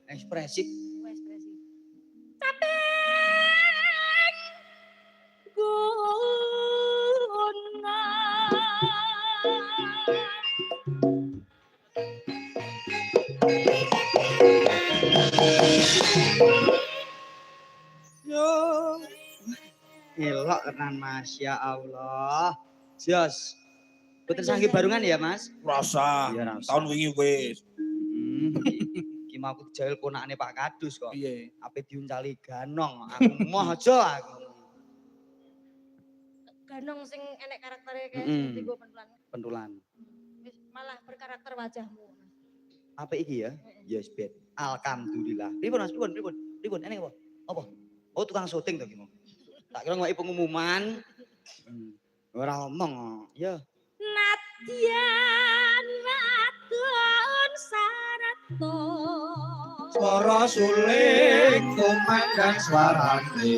Ekspresif. Ekspresif. Capek guna. Yo. Elok tenan Mas, ya Allah. Jos. Boten sanggih barungan ya, Mas? Rasa. Iya, rasa. Tahun wingi wis. Ki mau aku dijail ponakane Pak Kadus kok. Iya. Ape diuncali ganong, aku moh aja aku. Ganong sing enek karakternya kayak seperti gue pentulan. Pentulan. Malah berkarakter wajahmu. Apa iki ya? Yes, bet. Alhamdulillah. Pripun Mas, pripun? Enek apa? Apa? Oh, tukang syuting to ki mau. Tak kira ngoki pengumuman. Ora omong. Ya. Nadyan wadon sarato. Swara suling kumandang swarane.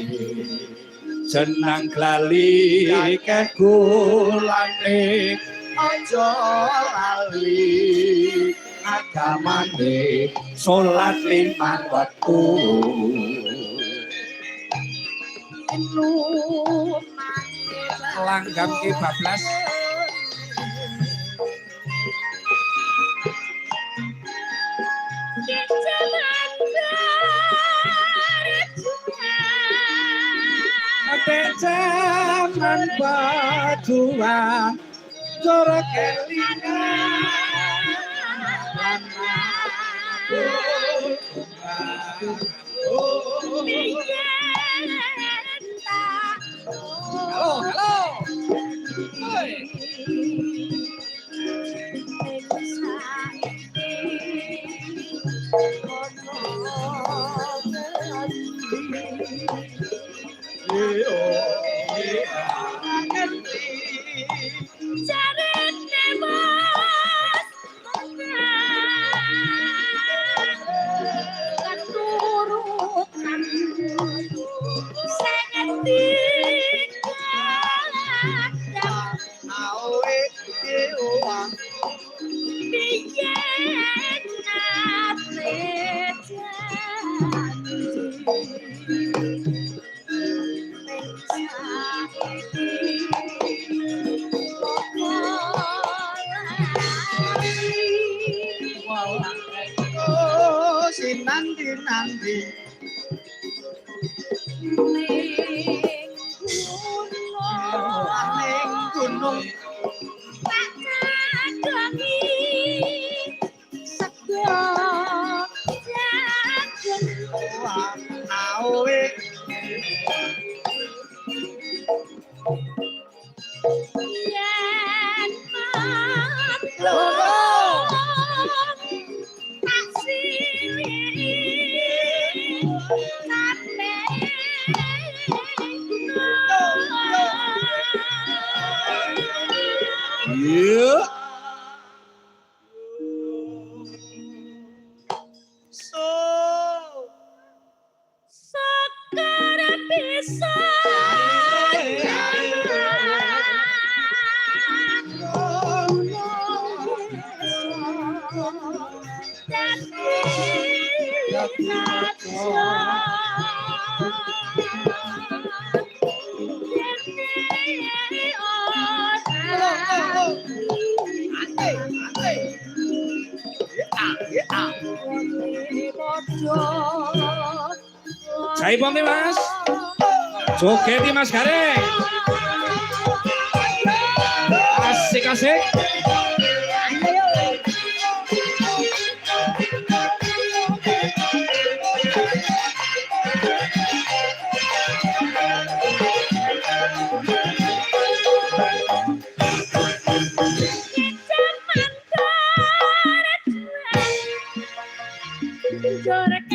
Jenang glali akeh gulane. Aja lali agamane salat limang wektu. Langgam ki bablas. Zaman bajuan jorok kelingan halo nanti ning gunung tak cadangi sego jagen awe yen yeah. Sekar bisa Jai Pompi Mas, jogeti Mas Gareng, asik-asik. Jorok